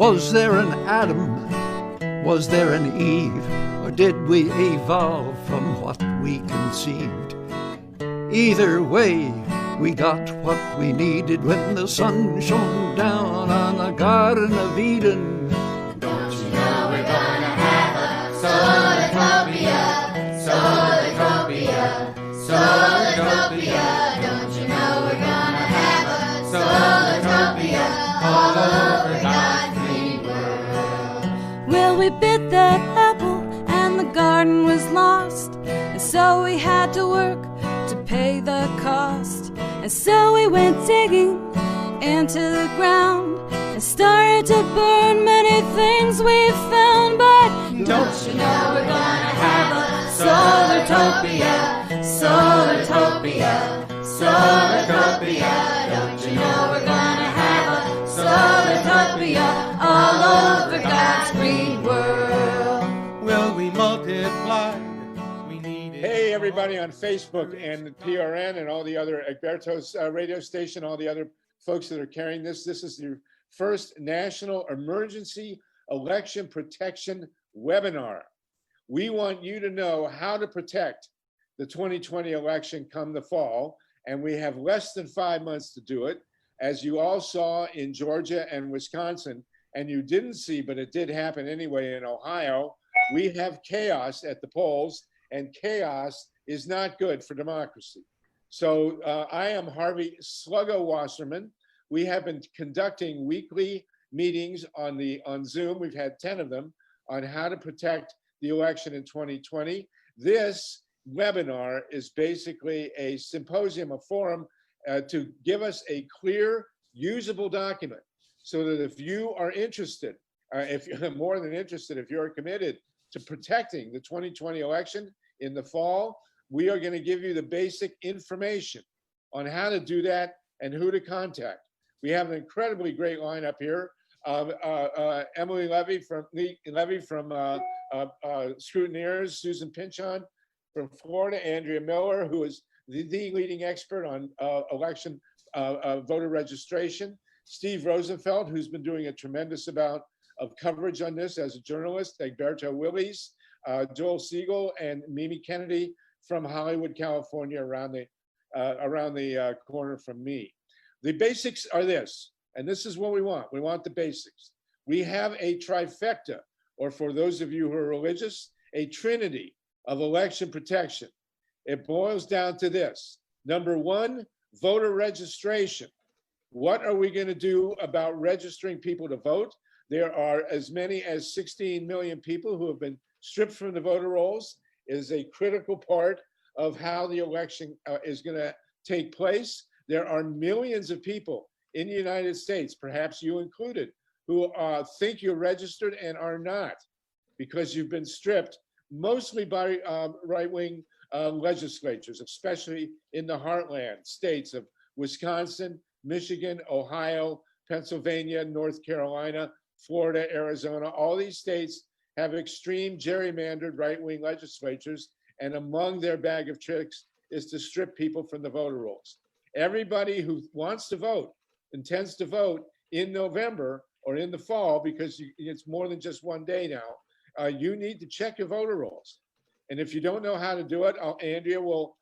Was there an Adam? Was there an Eve? Or did we evolve from what we conceived? Either way, we got what we needed when the sun shone down on the Garden of Eden. Don't you know we're gonna have a Solartopia, Solartopia, Solartopia. Don't you know we're gonna have a Solartopia all over God's green world? Well, we bit that apple and the garden was lost, and so we had to work to pay the cost. And so we went digging into the ground and started to burn many things we found. But don't you know we're gonna have a Solartopia, Solartopia, Solartopia. Don't you know we're gonna have a Solartopia all over God's green world? Will we multiply? Hey, everybody on Facebook and PRN and all the other Egberto's radio station, all the other folks that are carrying this. This is the first National Emergency Election Protection webinar. We want you to know how to protect the 2020 election come the fall, and we have less than 5 months to do it. As you all saw in Georgia and Wisconsin, and you didn't see, but it did happen anyway in Ohio, we have chaos at the polls. And chaos is not good for democracy. So I am Harvey Sluggo Wasserman. We have been conducting weekly meetings on Zoom. We've had 10 of them on how to protect the election in 2020. This webinar is basically a symposium, a forum to give us a clear, usable document so that if you are interested, if you're more than interested, if you're committed to protecting the 2020 election, in the fall, we are going to give you the basic information on how to do that and who to contact. We have an incredibly great lineup here. Emily Levy from Scrutineers, Susan Pinchon from Florida, Andrea Miller, who is the leading expert on election voter registration, Steve Rosenfeld, who's been doing a tremendous amount of coverage on this as a journalist, Egberto Willies, Joel Siegel, and Mimi Kennedy from Hollywood, California, around the corner from me. The basics are this, and this is what we want. We want the basics. We have a trifecta, or for those of you who are religious, a trinity of election protection. It boils down to this. Number one, voter registration. What are we going to do about registering people to vote? There are as many as 16 million people who have been stripped from the voter rolls. It is a critical part of how the election is going to take place. There are millions of people in the United States, perhaps you included, who think you're registered and are not because you've been stripped, mostly by right-wing legislatures, especially in the heartland states of Wisconsin, Michigan, Ohio, Pennsylvania, North Carolina, Florida, Arizona. All these states have extreme gerrymandered right-wing legislatures, and among their bag of tricks is to strip people from the voter rolls. Everybody who wants to vote, intends to vote in November or in the fall, because it's more than just one day now, you need to check your voter rolls. And if you don't know how to do it, Andrea will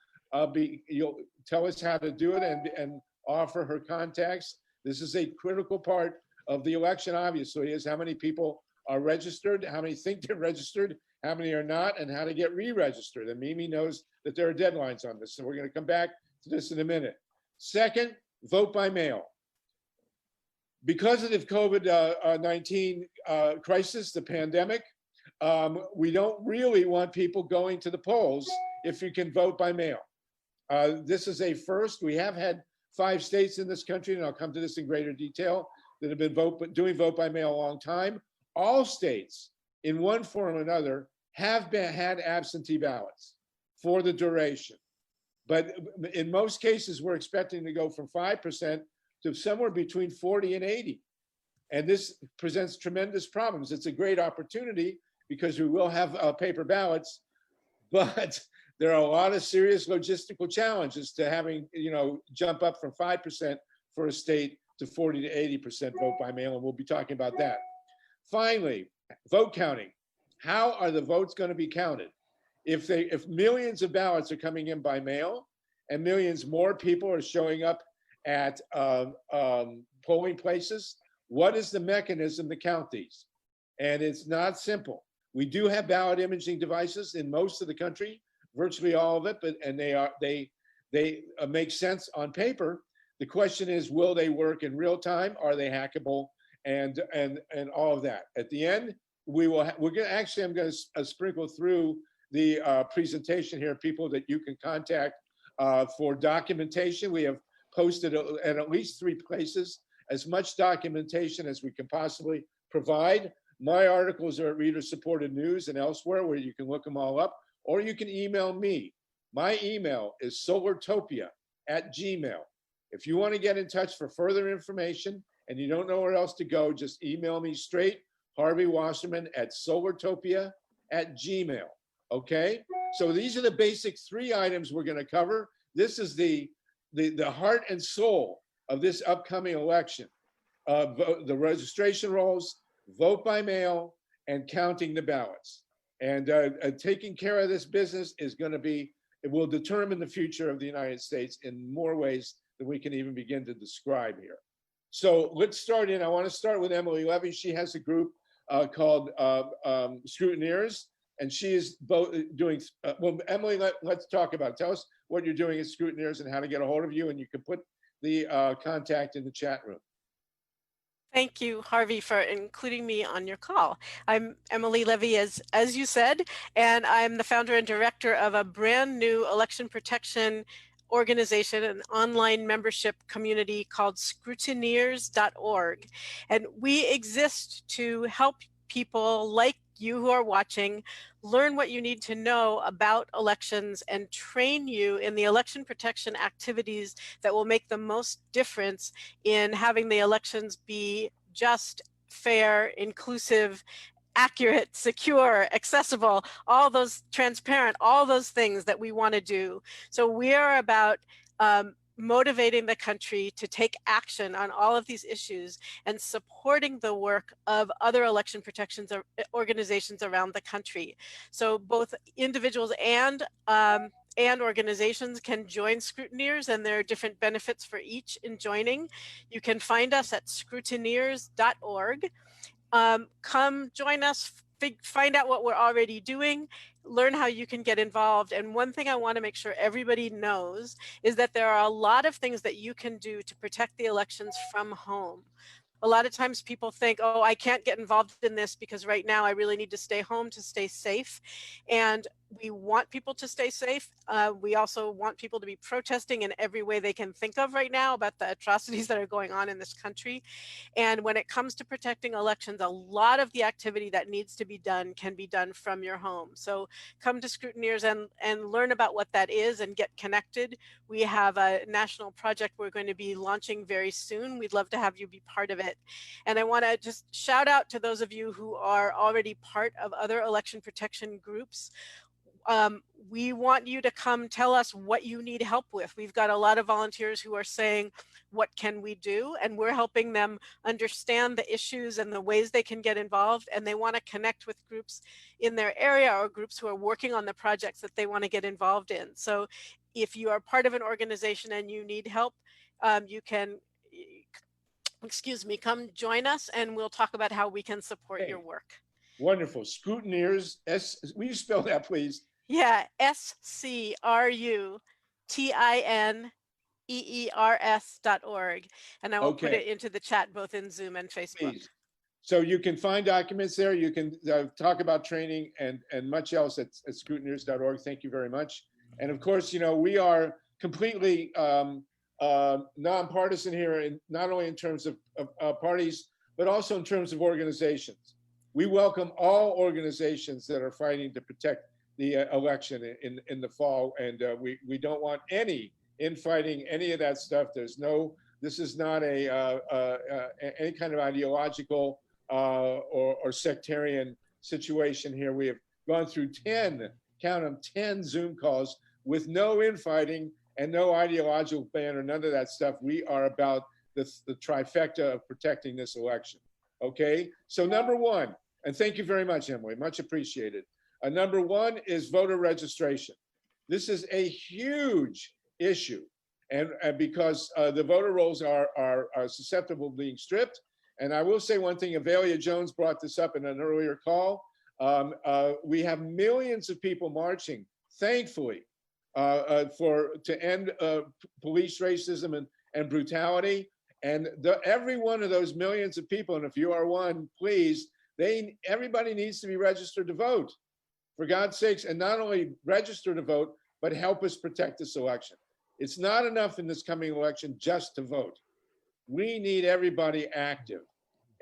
you'll tell us how to do it and offer her contacts. This is a critical part of the election, obviously, is how many people are registered, how many think they're registered, how many are not, and how to get re-registered. And Mimi knows that there are deadlines on this, so we're going to come back to this in a minute. Second, vote by mail. Because of the COVID-19 crisis, the pandemic, we don't really want people going to the polls if you can vote by mail. This is a first. We have had 5 states in this country, and I'll come to this in greater detail, that have been doing vote by mail a long time. All states, in one form or another, have had absentee ballots for the duration. But in most cases, we're expecting to go from 5% to somewhere between 40 and 80. And this presents tremendous problems. It's a great opportunity because we will have paper ballots, but there are a lot of serious logistical challenges to having, jump up from 5% for a state to 40 to 80% vote by mail, and we'll be talking about that. Finally, vote counting. How are the votes going to be counted? If millions of ballots are coming in by mail and millions more people are showing up at polling places, what is the mechanism to count these? And it's not simple. We do have ballot imaging devices in most of the country, virtually all of it, and they make sense on paper. The question is, will they work in real time? Are they hackable? And all of that. At the end, I'm going to sprinkle through the presentation here, people that you can contact for documentation. We have posted at least 3 places as much documentation as we can possibly provide. My articles are at Reader Supported News and elsewhere where you can look them all up, or you can email me. My email is solartopia@gmail. If you want to get in touch for further information and you don't know where else to go, just email me straight, Harvey Wasserman at solartopia@gmail. Okay? So these are the basic 3 items we're going to cover. This is the heart and soul of this upcoming election. The registration rolls, vote by mail, and counting the ballots. And taking care of this business is going to be, it will determine the future of the United States in more ways than we can even begin to describe here. So let's start in. I want to start with Emily Levy. She has a group called Scrutineers, and she is both doing, well, Emily, let's talk about it. Tell us what you're doing at Scrutineers and how to get a hold of you, and you can put the contact in the chat room. Thank you, Harvey, for including me on your call. I'm Emily Levy, as you said, and I'm the founder and director of a brand new election protection organization, an online membership community called Scrutineers.org. And we exist to help people like you who are watching learn what you need to know about elections and train you in the election protection activities that will make the most difference in having the elections be just, fair, inclusive, accurate, secure, accessible, all those transparent, all those things that we want to do. So we are about motivating the country to take action on all of these issues and supporting the work of other election protections organizations around the country. So both individuals and organizations can join Scrutineers, and there are different benefits for each in joining. You can find us at scrutineers.org. Come join us, find out what we're already doing, learn how you can get involved. And one thing I want to make sure everybody knows is that there are a lot of things that you can do to protect the elections from home. A lot of times people think, oh, I can't get involved in this because right now I really need to stay home to stay safe. And we want people to stay safe. We also want people to be protesting in every way they can think of right now about the atrocities that are going on in this country. And when it comes to protecting elections, a lot of the activity that needs to be done can be done from your home. So come to Scrutineers and learn about what that is and get connected. We have a national project we're going to be launching very soon. We'd love to have you be part of it. And I want to just shout out to those of you who are already part of other election protection groups. We want you to come tell us what you need help with. We've got a lot of volunteers who are saying, what can we do? And we're helping them understand the issues and the ways they can get involved. And they want to connect with groups in their area or groups who are working on the projects that they want to get involved in. So if you are part of an organization and you need help, you can, come join us and we'll talk about how we can support your work. Wonderful. Scrutineers, will you spell that, please? Yeah, SCRUTINEERS.org. And I will put it into the chat both in Zoom and Facebook. Please. So you can find documents there. You can talk about training and much else at scrutineers.org. Thank you very much. And of course, we are completely nonpartisan here, not only in terms of parties, but also in terms of organizations. We welcome all organizations that are fighting to protect the election in the fall, and we don't want any infighting, any of that stuff. This is not any kind of ideological or sectarian situation here. We have gone through 10 Zoom calls with no infighting and no ideological ban or none of that stuff. We are about the trifecta of protecting this election. Okay, so number one, and thank you very much, Emily, much appreciated. Number one is voter registration. This is a huge issue, and because the voter rolls are susceptible to being stripped. And I will say one thing, Avelia Jones brought this up in an earlier call. We have millions of people marching, thankfully, to end police racism and brutality. And every one of those millions of people, and if you are one, please, everybody needs to be registered to vote, for God's sakes, and not only register to vote, but help us protect this election. It's not enough in this coming election just to vote. We need everybody active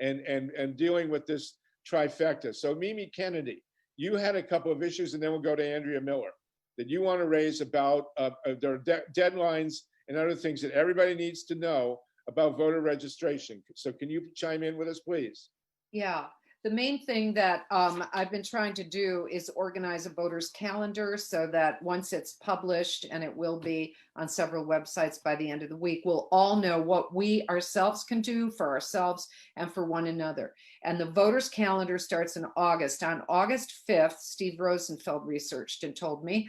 and dealing with this trifecta. So Mimi Kennedy, you had a couple of issues, and then we'll go to Andrea Miller, that you want to raise about their deadlines and other things that everybody needs to know about voter registration. So can you chime in with us, please? Yeah, the main thing that I've been trying to do is organize a voter's calendar so that once it's published, and it will be on several websites by the end of the week, we'll all know what we ourselves can do for ourselves and for one another. And the voter's calendar starts in August. On August 5th, Steve Rosenfeld researched and told me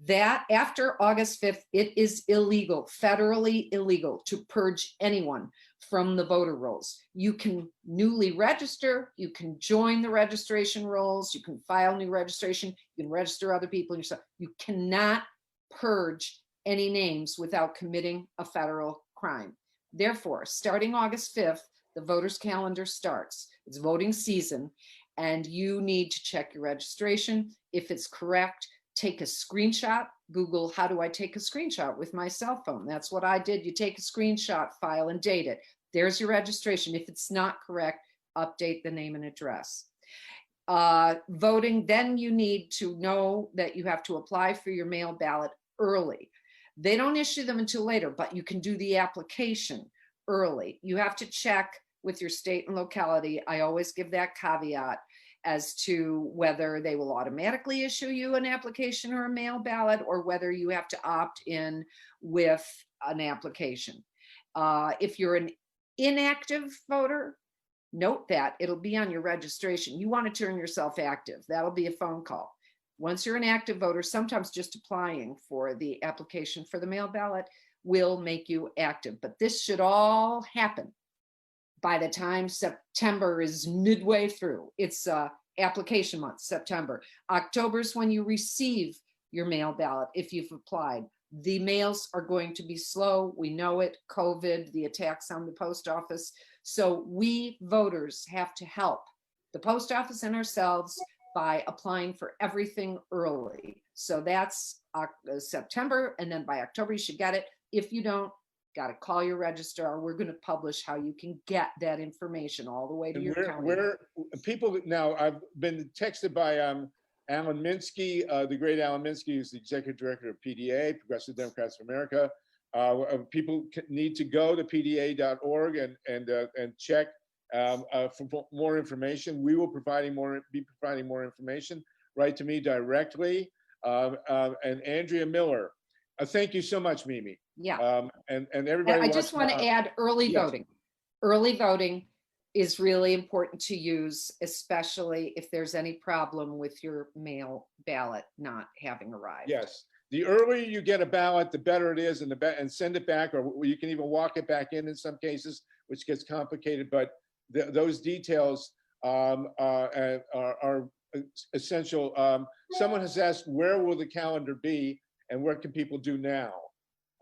that after August 5th, it is illegal, federally illegal, to purge anyone from the voter rolls. You can newly register, you can join the registration rolls, you can file new registration, you can register other people yourself. You cannot purge any names without committing a federal crime. Therefore, starting August 5th, the voter's calendar starts. It's voting season, and you need to check your registration. If it's correct, take a screenshot. Google, how do I take a screenshot with my cell phone? That's what I did. You take a screenshot, file, and date it. There's your registration. If it's not correct, update the name and address. Voting, then you need to know that you have to apply for your mail ballot early. They don't issue them until later, but you can do the application early. You have to check with your state and locality. I always give that caveat as to whether they will automatically issue you an application or a mail ballot, or whether you have to opt in with an application. If you're an inactive voter, note that it'll be on your registration. You want to turn yourself active. That'll be a phone call. Once you're an active voter, sometimes just applying for the application for the mail ballot will make you active. But this should all happen by the time September is midway through. It's application month, September. October is when you receive your mail ballot if you've applied. The mails are going to be slow. We know it, COVID, the attacks on the post office. So we voters have to help the post office and ourselves by applying for everything early. So that's September, and then by October you should get it. If you don't, got to call your registrar. We're going to publish how you can get that information all the way to your county. People now, I've been texted by Alan Minsky, the great Alan Minsky, who's the executive director of PDA, Progressive Democrats of America. People need to go to pda.org and check for more information. We will be providing more information. Write to me directly. And Andrea Miller, thank you so much, Mimi. Yeah. And everybody. I just want to add early voting. Early voting is really important to use, especially if there's any problem with your mail ballot not having arrived. Yes. The earlier you get a ballot, the better it is, and send it back, or you can even walk it back in some cases, which gets complicated. But those details are essential. Someone has asked, where will the calendar be, and what can people do now?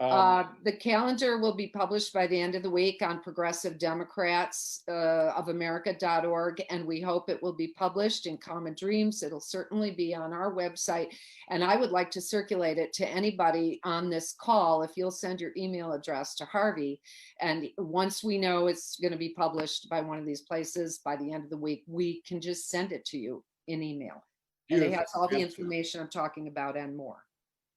The calendar will be published by the end of the week on progressivedemocratsofamerica.org, and we hope it will be published in Common Dreams. It'll certainly be on our website, and I would like to circulate it to anybody on this call if you'll send your email address to Harvey. And once we know it's going to be published by one of these places by the end of the week, we can just send it to you in email. And it has all the information I'm talking about and more.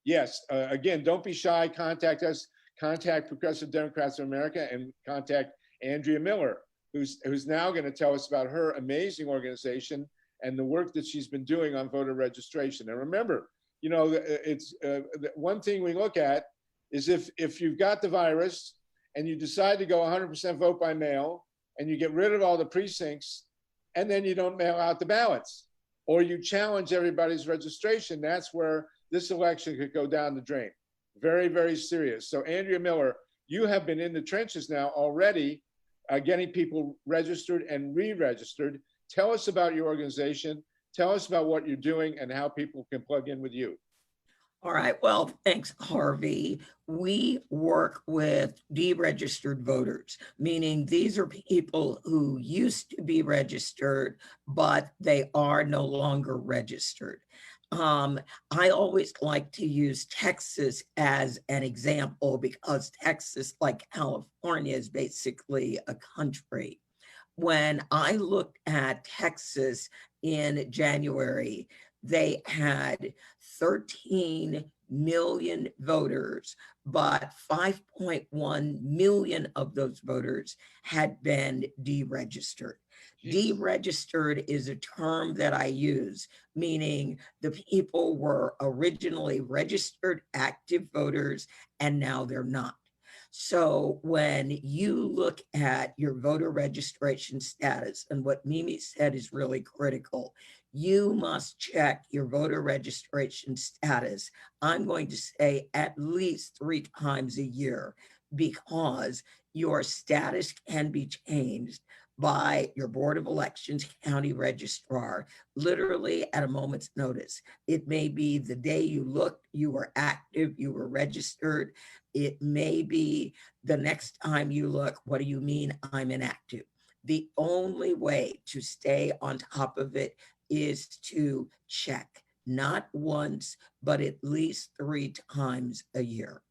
Yes. Again, don't be shy. Contact us. Contact Progressive Democrats of America, and contact Andrea Miller, who's now going to tell us about her amazing organization and the work that she's been doing on voter registration. And remember, you know, it's one thing we look at is if you've got the virus and you decide to go 100% vote by mail, and you get rid of all the precincts, and then you don't mail out the ballots, or you challenge everybody's registration, that's where this election could go down the drain. Very, very serious. So Andrea Miller, you have been in the trenches now already, getting people registered and re-registered. Tell us about your organization. Tell us about what you're doing and how people can plug in with you. All right. Well, thanks, Harvey. We work with deregistered voters, meaning these are people who used to be registered, but they are no longer registered. I always like to use Texas as an example because Texas, like California, is basically a country. When I looked at Texas in January, they had 13 million voters, but 5.1 million of those voters had been deregistered. Deregistered is a term that I use, meaning the people were originally registered active voters and now they're not. So when you look at your voter registration status, and what Mimi said is really critical, you must check your voter registration status. I'm going to say at least 3 times a year, because your status can be changed by your Board of Elections county registrar, literally at a moment's notice. It may be the day you looked, you were active, you were registered. It may be the next time you look, what do you mean I'm inactive? The only way to stay on top of it is to check, not once, but at least 3 times a year.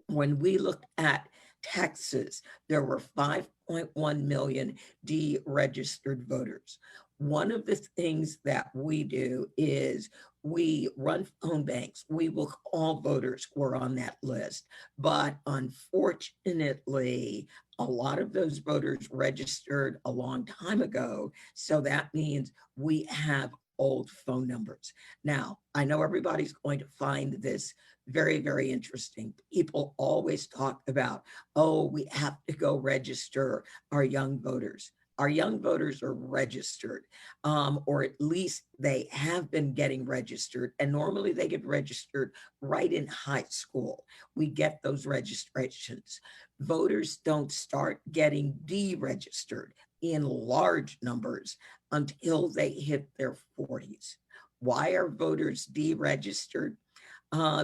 When we looked at Texas, there were 5.1 million deregistered voters. One of the things that we do is we run phone banks. We will call voters who are on that list. But unfortunately, a lot of those voters registered a long time ago. So that means we have old phone numbers. Now, I know everybody's going to find this very, very interesting. People always talk about, oh, we have to go register our young voters. Our young voters are registered, or at least they have been getting registered. And normally they get registered right in high school. We get those registrations. Voters don't start getting deregistered in large numbers until they hit their 40s. Why are voters deregistered?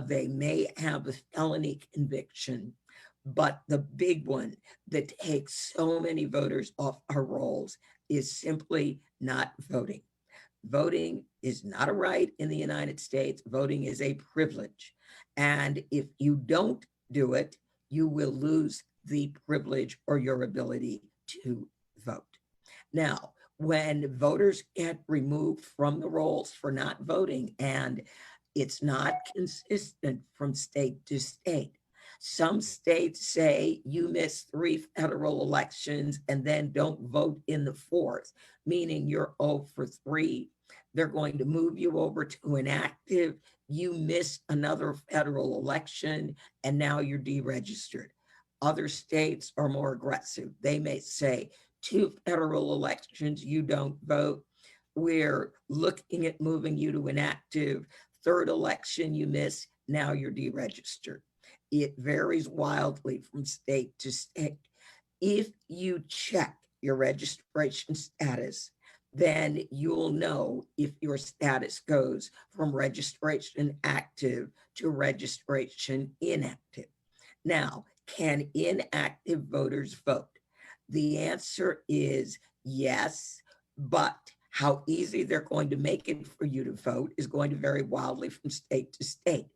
They may have a felony conviction, but the big one that takes so many voters off our rolls is simply not voting. Voting is not a right in the United States. Voting is a privilege. And if you don't do it, you will lose the privilege or your ability to vote. Now, when voters get removed from the rolls for not voting, and it's not consistent from state to state. Some states say you miss 3 federal elections and then don't vote in the 4th, meaning you're 0 for 3. They're going to move you over to inactive. You miss another federal election and now you're deregistered. Other states are more aggressive. They may say 2 federal elections, you don't vote. We're looking at moving you to inactive. 3rd election you miss, now you're deregistered. It varies wildly from state to state. If you check your registration status, then you'll know if your status goes from registration active to registration inactive. Now, can inactive voters vote? The answer is yes, but how easy they're going to make it for you to vote is going to vary wildly from state to state.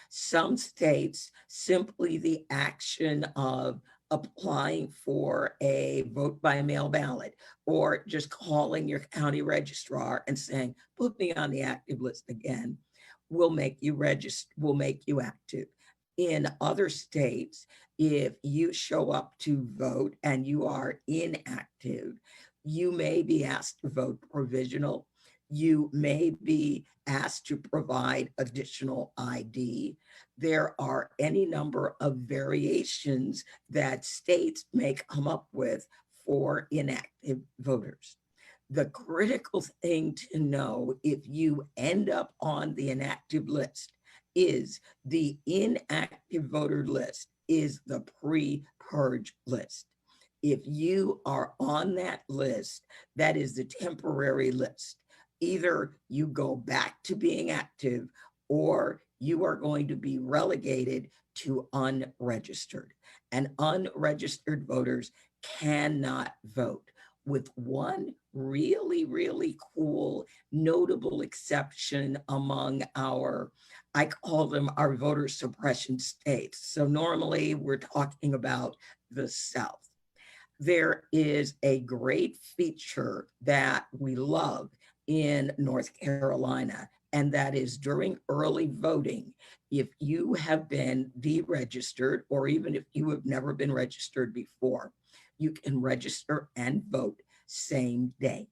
Some states, simply the action of applying for a vote by mail ballot or just calling your county registrar and saying, put me on the active list again, will make you register, will make you active. In other states, if you show up to vote and you are inactive, you may be asked to vote provisional. You may be asked to provide additional ID. There are any number of variations that states may come up with for inactive voters. The critical thing to know if you end up on the inactive list is the inactive voter list is the pre-purge list. If you are on that list, that is the temporary list. Either you go back to being active or you are going to be relegated to unregistered. And unregistered voters cannot vote, with one really, really cool, notable exception among our, I call them our voter suppression states. So normally we're talking about the South. There is a great feature that we love in North Carolina, and that is during early voting, if you have been deregistered, or even if you have never been registered before, you can register and vote same day.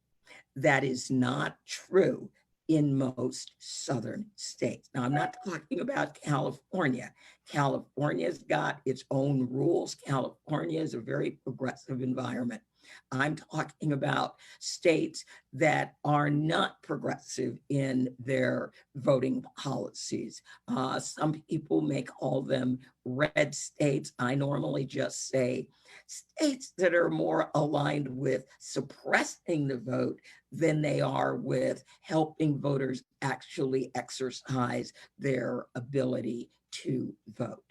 That is not true in most southern states. Now, I'm not talking about California. California's got its own rules. California is a very progressive environment. I'm talking about states that are not progressive in their voting policies. Some people may call them red states. I normally just say states that are more aligned with suppressing the vote than they are with helping voters actually exercise their ability to vote.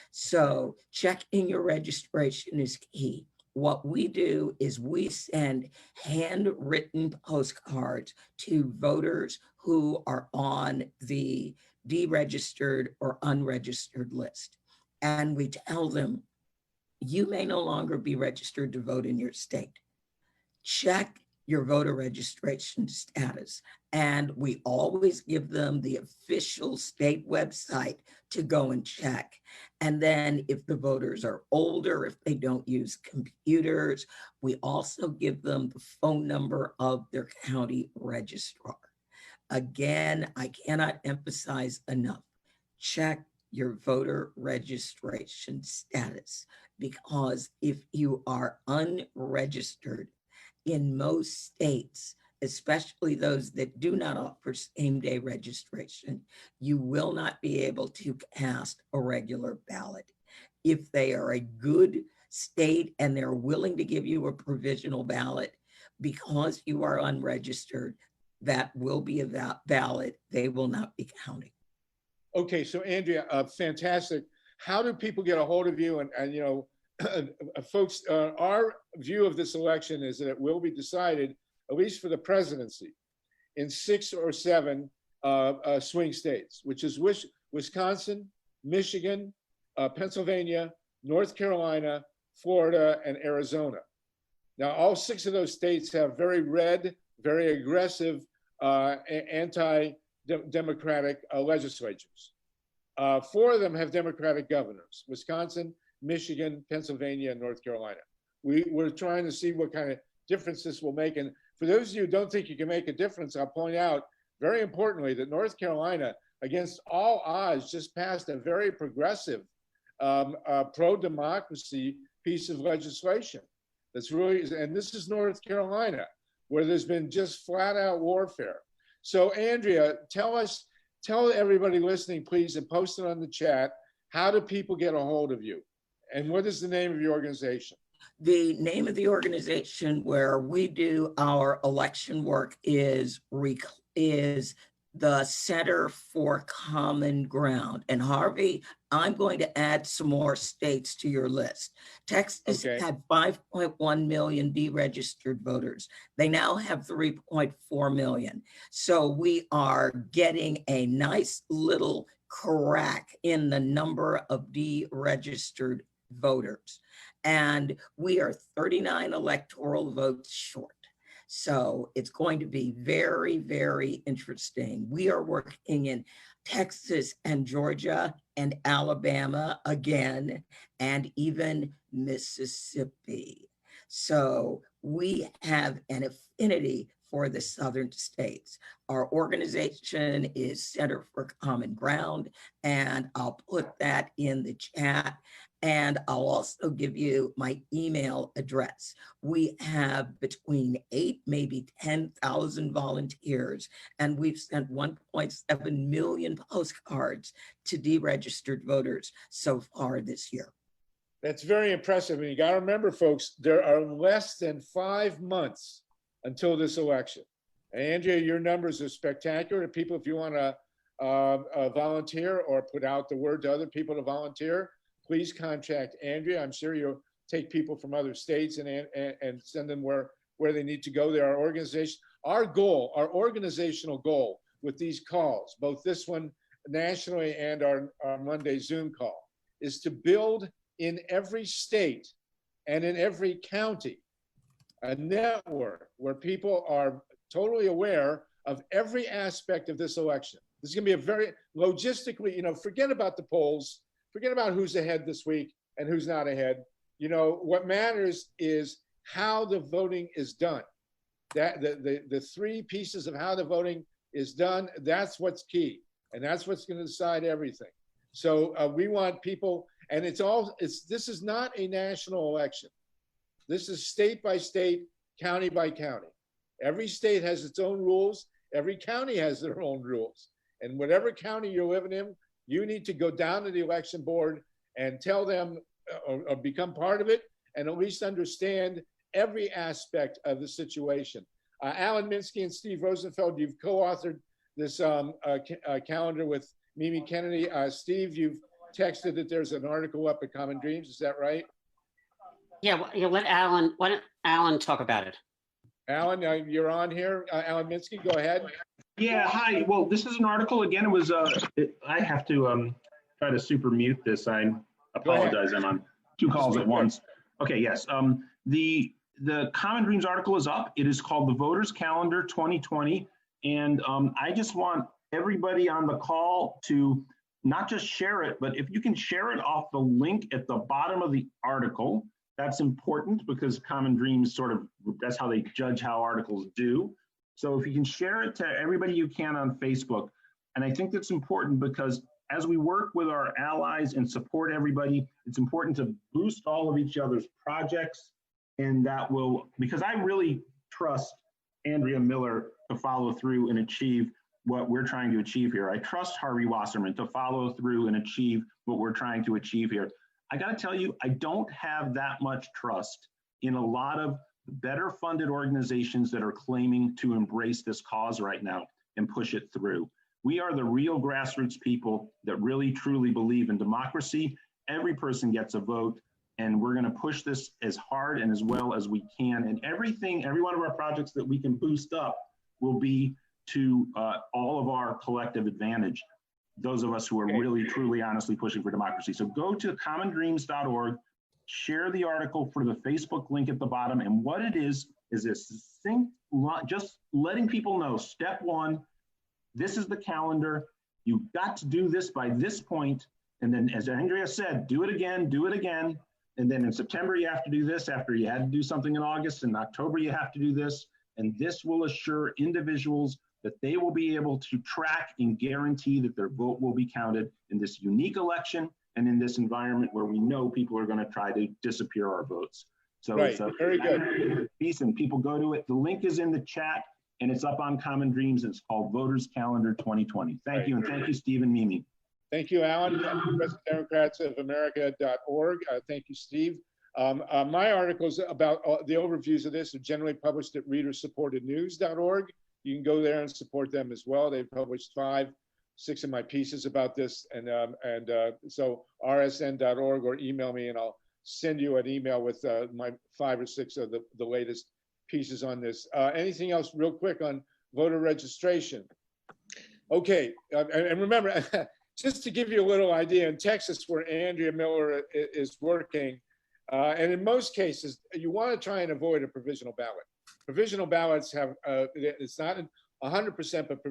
So checking your registration is key. What we do is we send handwritten postcards to voters who are on the deregistered or unregistered list. And we tell them, you may no longer be registered to vote in your state. Check your voter registration status. And we always give them the official state website to go and check. And then if the voters are older, if they don't use computers, we also give them the phone number of their county registrar. Again, I cannot emphasize enough, check your voter registration status, because if you are unregistered in most states, especially those that do not offer same-day registration, you will not be able to cast a regular ballot. If they are a good state and they're willing to give you a provisional ballot, because you are unregistered, that will be a ballot. They will not be counting. Okay, so Andrea, fantastic. How do people get a hold of you? And you know, folks, our view of this election is that it will be decided, at least for the presidency, in 6 or 7 swing states, which is Wisconsin, Michigan, Pennsylvania, North Carolina, Florida, and Arizona. Now, all 6 of those states have very red, very aggressive, anti-democratic legislatures. 4 of them have Democratic governors: Wisconsin, Michigan, Pennsylvania, and North Carolina. We're trying to see what kind of difference this will make. And for those of you who don't think you can make a difference, I'll point out very importantly that North Carolina, against all odds, just passed a very progressive pro-democracy piece of legislation. That's really, and this is North Carolina, where there's been just flat out warfare. So Andrea, tell everybody listening, please, and post it on the chat, how do people get a hold of you? And what is the name of your organization? The name of the organization where we do our election work is the Center for Common Ground. And Harvey, I'm going to add some more states to your list. Texas had 5.1 million deregistered voters. They now have 3.4 million. So we are getting a nice little crack in the number of deregistered voters. And we are 39 electoral votes short. So it's going to be very, very interesting. We are working in Texas and Georgia and Alabama again, and even Mississippi. So we have an affinity for the southern states. Our organization is Center for Common Ground, and I'll put that in the chat. And I'll also give you my email address. We have between 8, maybe 10,000 volunteers, and we've sent 1.7 million postcards to deregistered voters so far this year. That's very impressive. And you got to remember, folks, there are less than 5 months until this election. And Andrea, your numbers are spectacular. People, if you want to volunteer or put out the word to other people to volunteer, please contact Andrea. I'm sure you'll take people from other states and send them where they need to go. There are organizations. Our goal, our organizational goal with these calls, both this one nationally and our Monday Zoom call, is to build in every state and in every county a network where people are totally aware of every aspect of this election. This is going to be a very logistically, forget about the polls, forget about who's ahead this week and who's not ahead. What matters is how the voting is done. That the 3 pieces of how the voting is done, that's what's key. And that's what's going to decide everything. So we want people, and this is not a national election. This is state by state, county by county. Every state has its own rules. Every county has their own rules. And whatever county you're living in, you need to go down to the election board and tell them or become part of it and at least understand every aspect of the situation. Alan Minsky and Steve Rosenfeld, you've co-authored this calendar with Mimi Kennedy. Steve, you've texted that there's an article up at Common Dreams. Is that right? Yeah, let Alan talk about it. Alan, you're on here. Alan Minsky, go ahead. Yeah, hi. Well, this is an article. Again, it was, I have to try to super mute this. I apologize. I'm on 2 calls at once. Okay, yes. The Common Dreams article is up. It is called The Voters Calendar 2020. And I just want everybody on the call to not just share it, but if you can share it off the link at the bottom of the article, that's important because Common Dreams that's how they judge how articles do. So if you can share it to everybody you can on Facebook. And I think that's important because as we work with our allies and support everybody, it's important to boost all of each other's projects. And that will, because I really trust Andrea Miller to follow through and achieve what we're trying to achieve here. I trust Harvey Wasserman to follow through and achieve what we're trying to achieve here. I got to tell you, I don't have that much trust in a lot of better funded organizations that are claiming to embrace this cause right now and push it through. We are the real grassroots people that really truly believe in democracy. Every person gets a vote, and we're going to push this as hard and as well as we can. And every one of our projects that we can boost up will be to all of our collective advantage. Those of us who are really, truly, honestly pushing for democracy. So go to commondreams.org, share the article for the Facebook link at the bottom. And what it is a succinct, just letting people know, step 1, this is the calendar. You've got to do this by this point. And then as Andrea said, do it again. And then in September, you have to do this after you had to do something in August. In October, you have to do this. And this will assure individuals that they will be able to track and guarantee that their vote will be counted in this unique election and in this environment where we know people are going to try to disappear our votes. So right. It's a very good piece, and people go to it. The link is in the chat, and it's up on Common Dreams. And it's called Voters Calendar 2020. Thank you, and thank you, Steve and Mimi. Thank you, Alan. Thank you, PresidentDemocratsOfAmerica.org. Thank you, Steve. My articles about the overviews of this are generally published at reader-supportednews.org. You can go there and support them as well. They've published 5, 6 of my pieces about this. So rsn.org, or email me and I'll send you an email with my 5 or 6 of the latest pieces on this. Anything else real quick on voter registration? Okay, and remember, just to give you a little idea, in Texas where Andrea Miller is working, and in most cases, you want to try and avoid a provisional ballot. Provisional ballots have, it's not 100%, but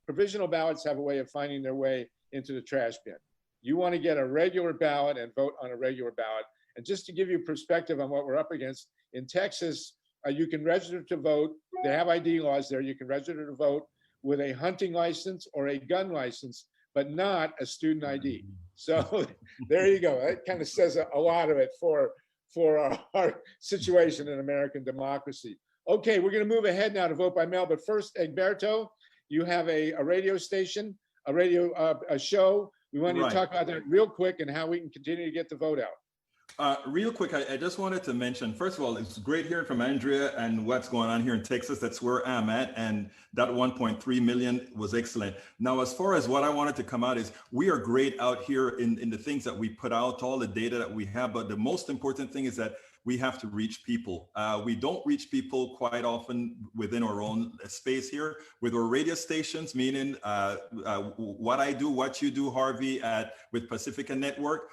provisional ballots have a way of finding their way into the trash bin. You want to get a regular ballot and vote on a regular ballot. And just to give you perspective on what we're up against, in Texas, you can register to vote. They have ID laws there. You can register to vote with a hunting license or a gun license, but not a student ID. So there you go. That kind of says a lot of it for our situation in American democracy. Okay, we're going to move ahead now to vote by mail. But first, Egberto, you have a radio station, a show. We wanted to talk about that real quick and how we can continue to get the vote out. Real quick, I just wanted to mention, first of all, it's great hearing from Andrea and what's going on here in Texas. That's where I'm at. And that 1.3 million was excellent. Now, as far as what I wanted to come out is, we are great out here in the things that we put out, all the data that we have. But the most important thing is that we have to reach people. We don't reach people quite often within our own space here. With our radio stations, meaning what I do, what you do, Harvey, with Pacifica Network,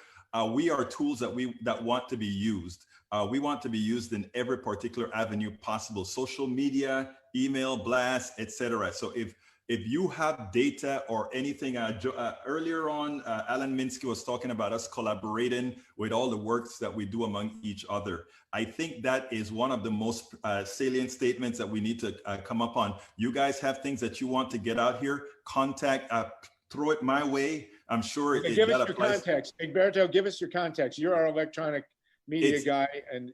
we are tools that want to be used. We want to be used in every particular avenue possible: social media, email, blast, etc. So if you have data or anything, earlier on, Alan Minsky was talking about us collaborating with all the works that we do among each other. I think that is one of the most salient statements that we need to come up on. You guys have things that you want to get out here, contact, throw it my way. I'm sure okay, give us your contacts. Egberto, give us your contacts. You're our electronic media guy, and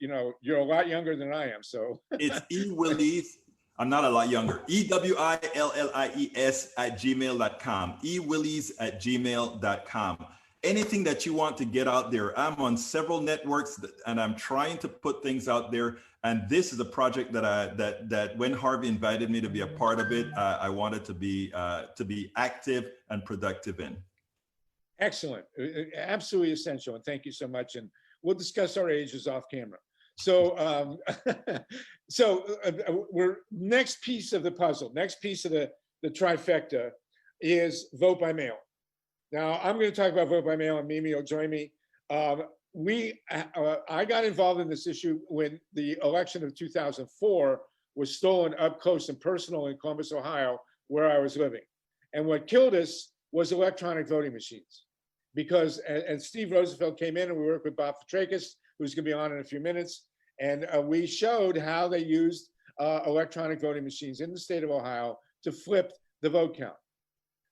you know, you're a lot younger than I am, so. It's eWillies. I'm not a lot younger. EWILLIES@gmail.com. eWillies@gmail.com. Anything that you want to get out there. I'm on several networks and I'm trying to put things out there. And this is a project that when Harvey invited me to be a part of it, I wanted to be active and productive in. Excellent, absolutely essential, and thank you so much. And we'll discuss our ages off camera. So, we're next piece of the puzzle, next piece of the trifecta is vote by mail. Now, I'm going to talk about vote by mail, and Mimi will join me. I got involved in this issue when the election of 2004 was stolen up close and personal in Columbus, Ohio, where I was living. And what killed us was electronic voting machines. Because, and Steve Rosenfeld came in, and we worked with Bob Petrakis, who's going to be on in a few minutes, and we showed how they used electronic voting machines in the state of Ohio to flip the vote count.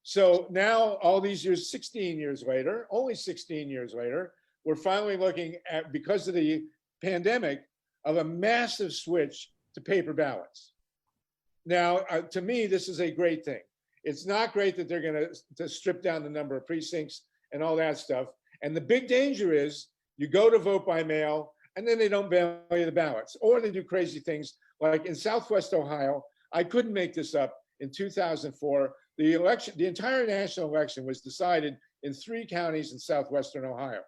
So now, all these years, 16 years later, only 16 years later, we're finally looking at, because of the pandemic, of a massive switch to paper ballots. Now, to me, this is a great thing. It's not great that they're going to strip down the number of precincts and all that stuff. And the big danger is you go to vote by mail and then they don't mail you the ballots, or they do crazy things like in Southwest Ohio. I couldn't make this up. In 2004, the entire national election was decided in 3 counties in southwestern Ohio.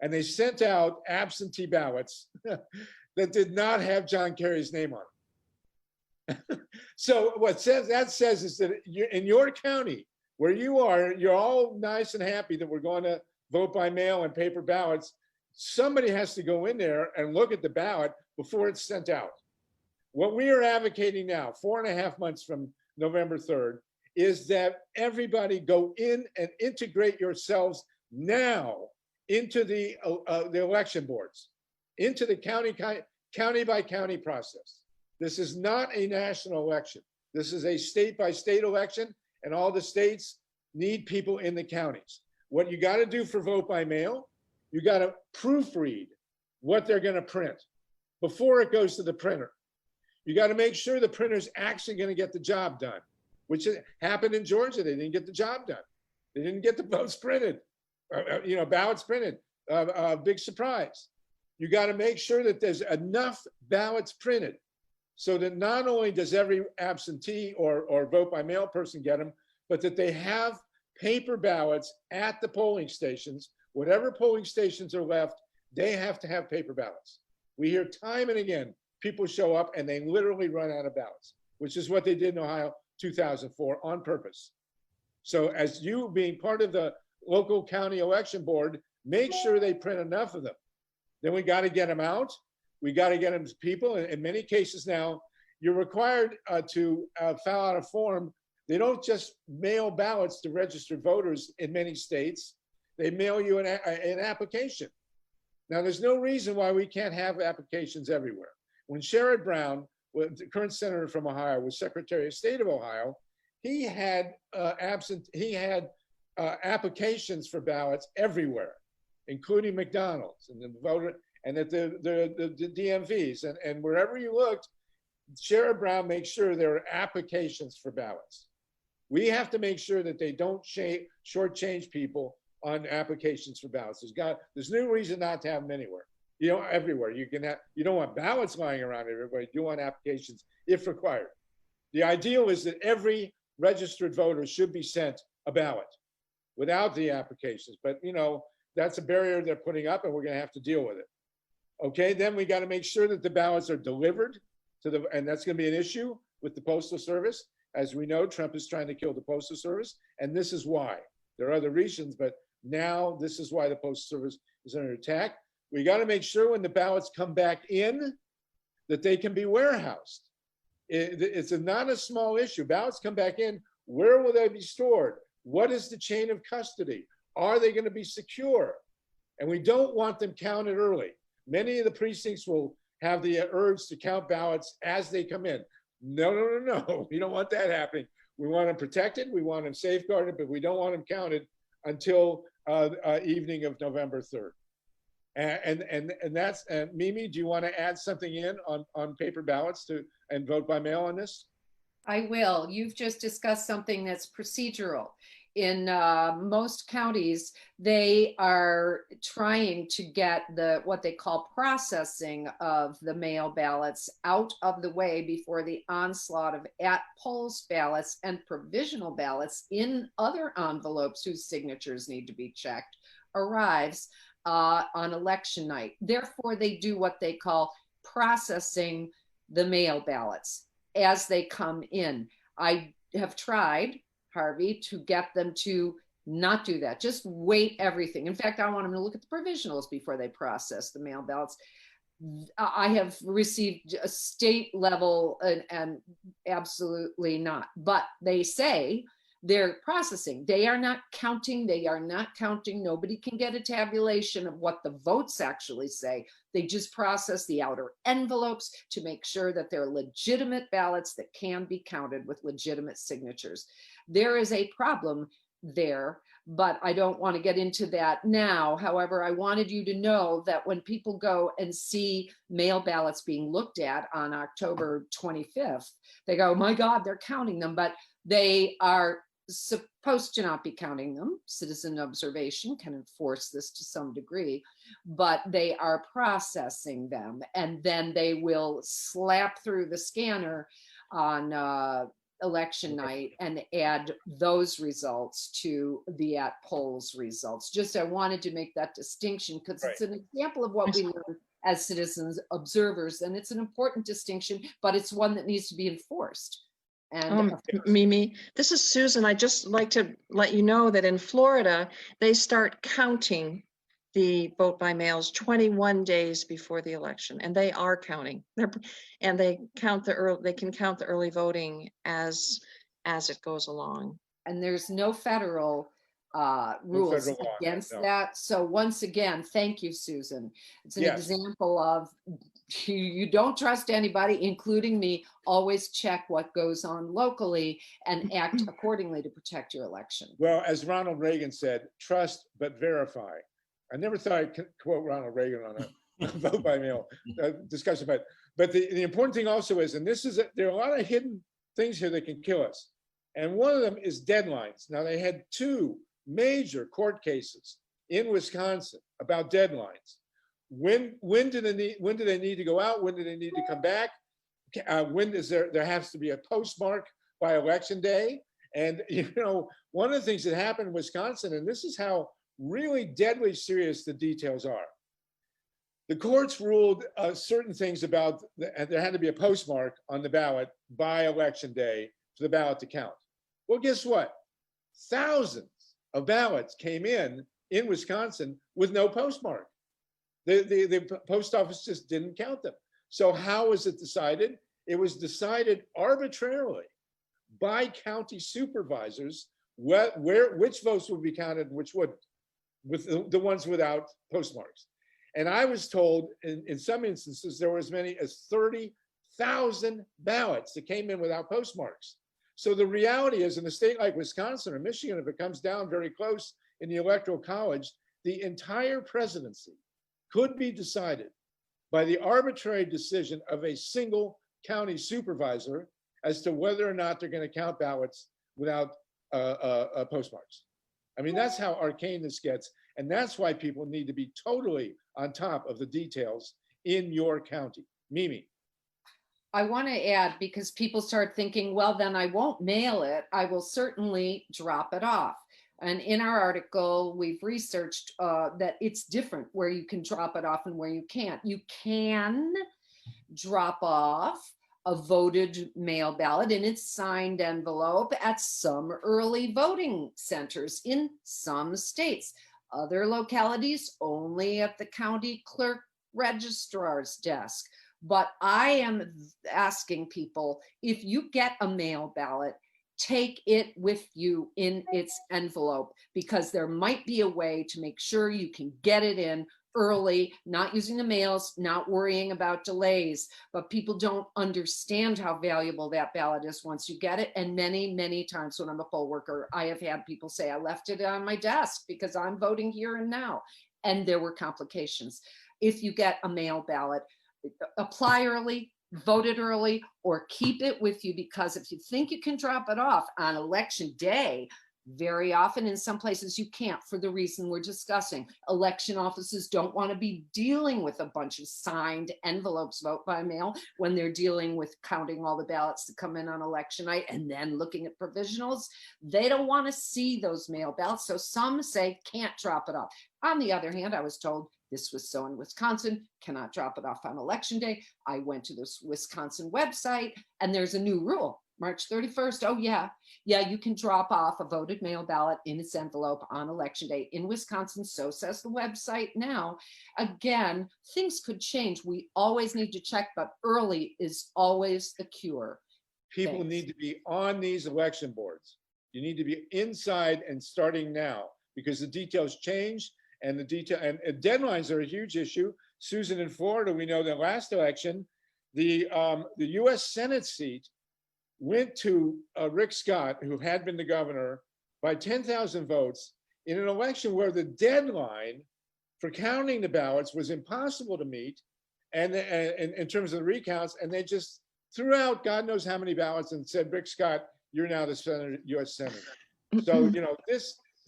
And they sent out absentee ballots that did not have John Kerry's name on it. So what that says is that in your county, where you are, you're all nice and happy that we're going to vote by mail and paper ballots. Somebody has to go in there and look at the ballot before it's sent out. What we are advocating now, 4.5 months from November 3rd, is that everybody go in and integrate yourselves now into the election boards, into the county by county process. This is not a national election. This is a state by state election, and all the states need people in the counties. What you got to do for vote by mail, you got to proofread what they're going to print before it goes to the printer. You got to make sure the printer's actually going to get the job done, which happened in Georgia. They didn't get the job done. They didn't get the votes printed, ballots printed. Big surprise. You got to make sure that there's enough ballots printed so that not only does every absentee or vote by mail person get them, but that they have paper ballots at the polling stations. Whatever polling stations are left, they have to have paper ballots. We hear time and again, people show up and they literally run out of ballots, which is what they did in Ohio 2004 on purpose. So as you being part of the local county election board, make sure they print enough of them. Then we got to get them out. We got to get them to people. In many cases now, you're required to fill out a form. They don't just mail ballots to registered voters in many states. They mail you an application. Now, there's no reason why we can't have applications everywhere. When Sherrod Brown, the current senator from Ohio, was Secretary of State of Ohio, he had applications for ballots everywhere, including McDonald's and the voter and at the DMVs and wherever you looked. Sherrod Brown makes sure there are applications for ballots. We have to make sure that they don't shortchange people on applications for ballots. There's no reason not to have them anywhere. You know, everywhere. You don't want ballots lying around everywhere. You want applications if required. The ideal is that every registered voter should be sent a ballot without the applications. But you know, that's a barrier they're putting up, and we're going to have to deal with it. Okay, then we got to make sure that the ballots are delivered to the, and that's going to be an issue with the Postal Service. As we know, Trump is trying to kill the Postal Service, and this is why. There are other reasons, but now this is why the Postal Service is under attack. We got to make sure when the ballots come back in that they can be warehoused. It's not a small issue. Ballots come back in, where will they be stored? What is the chain of custody? Are they going to be secure? And we don't want them counted early. Many of the precincts will have the urge to count ballots as they come in. No. We don't want that happening. We want them protected. We want them safeguarded, but we don't want them counted until evening of November 3rd. And that's, Mimi, do you want to add something in on paper ballots and vote by mail on this? I will. You've just discussed something that's procedural. In most counties, they are trying to get what they call processing of the mail ballots out of the way before the onslaught of at-polls ballots and provisional ballots in other envelopes whose signatures need to be checked arrives on election night. Therefore, they do what they call processing the mail ballots as they come in. I have tried, Harvey, to get them to not do that. Just wait everything. In fact, I want them to look at the provisionals before they process the mail ballots. I have received a state level and absolutely not. But they say they're processing. They are not counting. They are not counting. Nobody can get a tabulation of what the votes actually say. They just process the outer envelopes to make sure that they're legitimate ballots that can be counted with legitimate signatures. There is a problem there, but I don't want to get into that now. However, I wanted you to know that when people go and see mail ballots being looked at on October 25th, they go, oh my God, they're counting them, but they are supposed to not be counting them. Citizen observation can enforce this to some degree, but they are processing them, and then they will slap through the scanner on election night and add those results to the at-polls results. Just I wanted to make that distinction because it's an example of what we learn as citizens observers, and it's an important distinction, but it's one that needs to be enforced. And Mimi, this is Susan. I just like to let you know that in Florida, they start counting the vote by mails 21 days before the election, and they are counting. And they count they can count the early voting as it goes along. And there's no federal rules against that. So once again, thank you, Susan. It's an example of you don't trust anybody, including me. Always check what goes on locally and act accordingly to protect your election. Well, as Ronald Reagan said, trust but verify. I never thought I'd quote Ronald Reagan on a vote by mail discussion, but the important thing also is, and this is, there are a lot of hidden things here that can kill us. And one of them is deadlines. Now, they had two major court cases in Wisconsin about deadlines. When do they need to go out? When do they need to come back? When is there has to be a postmark by election day? And you know, one of the things that happened in Wisconsin, and this is how really deadly serious the details are. The courts ruled certain things about there had to be a postmark on the ballot by election day for the ballot to count. Well, guess what? Thousands of ballots came in Wisconsin with no postmark. The post office just didn't count them. So how was it decided? It was decided arbitrarily by county supervisors which votes would be counted and which wouldn't, with the ones without postmarks. And I was told in some instances there were as many as 30,000 ballots that came in without postmarks. So the reality is, in a state like Wisconsin or Michigan, if it comes down very close in the Electoral College, the entire presidency could be decided by the arbitrary decision of a single county supervisor as to whether or not they're going to count ballots without postmarks. I mean, that's how arcane this gets. And that's why people need to be totally on top of the details in your county. Mimi. I want to add, because people start thinking, well, then I won't mail it. I will certainly drop it off. And in our article, we've researched that it's different where you can drop it off and where you can't. You can drop off a voted mail ballot in its signed envelope at some early voting centers in some states. Other localities only at the county clerk registrar's desk. But I am asking people, if you get a mail ballot, take it with you in its envelope, because there might be a way to make sure you can get it in early, not using the mails, not worrying about delays. But people don't understand how valuable that ballot is once you get it. And many, many times when I'm a poll worker, I have had people say, I left it on my desk because I'm voting here and now. And there were complications. If you get a mail ballot, apply early, vote it early, or keep it with you, because if you think you can drop it off on election day, very often in some places you can't, for the reason we're discussing. Election offices don't want to be dealing with a bunch of signed envelopes, vote by mail, when they're dealing with counting all the ballots that come in on election night and then looking at provisionals. They don't want to see those mail ballots. So some say can't drop it off. On the other hand, I was told this was so in Wisconsin, cannot drop it off on election day. I went to this Wisconsin website and there's a new rule, March 31st. Oh yeah, you can drop off a voted mail ballot in its envelope on election day in Wisconsin. So says the website now. Again, things could change. We always need to check, but early is always the cure. People Thanks. need to be on these election boards. You need to be inside and starting now, because the details change. And the detail and deadlines are a huge issue. Susan, in Florida, we know the last election, the U.S. Senate seat went to Rick Scott, who had been the governor, by 10,000 votes in an election where the deadline for counting the ballots was impossible to meet, and in terms of the recounts, and they just threw out God knows how many ballots and said, Rick Scott, you're now the U.S. Senator. So, you know,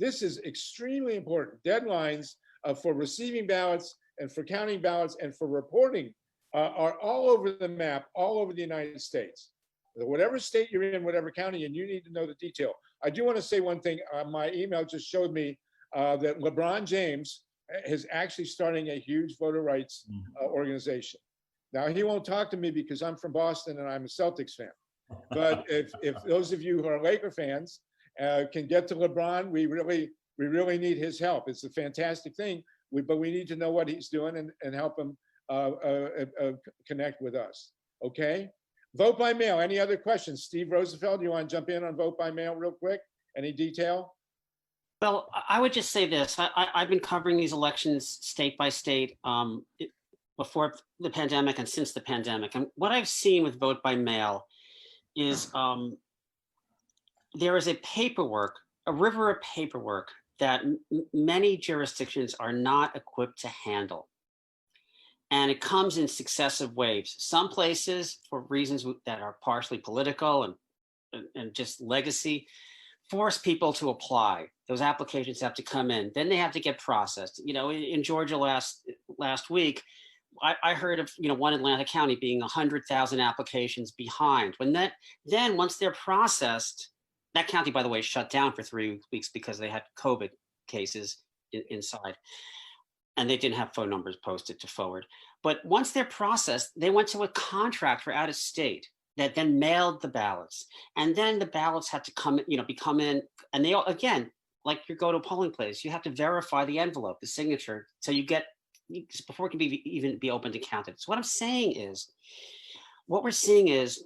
this is extremely important. Deadlines for receiving ballots and for counting ballots and for reporting are all over the map, all over the United States. Whatever state you're in, whatever county, and you need to know the detail. I do want to say one thing. My email just showed me that LeBron James is actually starting a huge voter rights organization. Now, he won't talk to me because I'm from Boston and I'm a Celtics fan. But if those of you who are Laker fans can get to LeBron, we really need his help. It's a fantastic thing, but we need to know what he's doing and help him connect with us. Okay? Vote by mail. Any other questions? Steve Rosenfeld, you want to jump in on vote by mail real quick? Any detail? Well, I would just say this. I've been covering these elections state by state before the pandemic and since the pandemic. And what I've seen with vote by mail is there is a river of paperwork that many jurisdictions are not equipped to handle. And it comes in successive waves. Some places, for reasons that are partially political and just legacy, force people to apply. Those applications have to come in. Then they have to get processed. You know, in Georgia last week, I heard of, you know, one Atlanta County being 100,000 applications behind. Then once they're processed, that county, by the way, shut down for 3 weeks because they had COVID cases inside. And they didn't have phone numbers posted to forward. But once they're processed, they went to a contract for out of state that then mailed the ballots. And then the ballots had to come in, and they all, again, like you go to a polling place, you have to verify the envelope, the signature, so before it can even be open to count it. So what I'm saying is, what we're seeing is,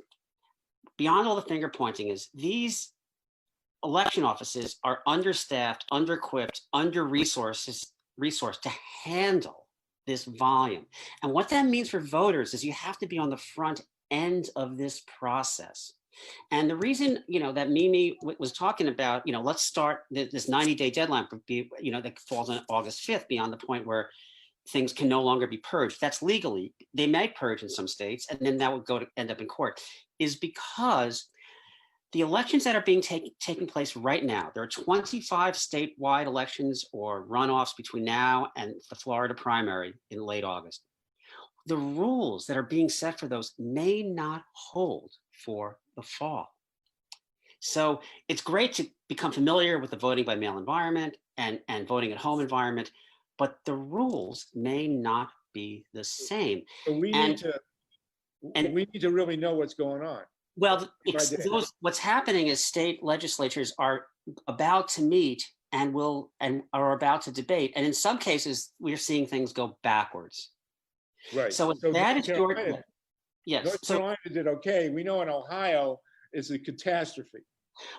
beyond all the finger pointing, is these election offices are understaffed, under-equipped, under-resourced to handle this volume. And what that means for voters is you have to be on the front end of this process. And the reason, that Mimi was talking about, let's start this 90-day deadline, that falls on August 5th, beyond the point where things can no longer be purged. That's legally, they may purge in some states, and then that would end up in court, is because the elections that are being taking place right now, there are 25 statewide elections or runoffs between now and the Florida primary in late August. The rules that are being set for those may not hold for the fall. So it's great to become familiar with the voting by mail environment and voting at home environment, but the rules may not be the same. So we need to really know what's going on. Well, what's happening is state legislatures are about to meet and are about to debate. And in some cases, we're seeing things go backwards. Right. So that is your, yes. North Carolina did okay. We know in Ohio it's a catastrophe.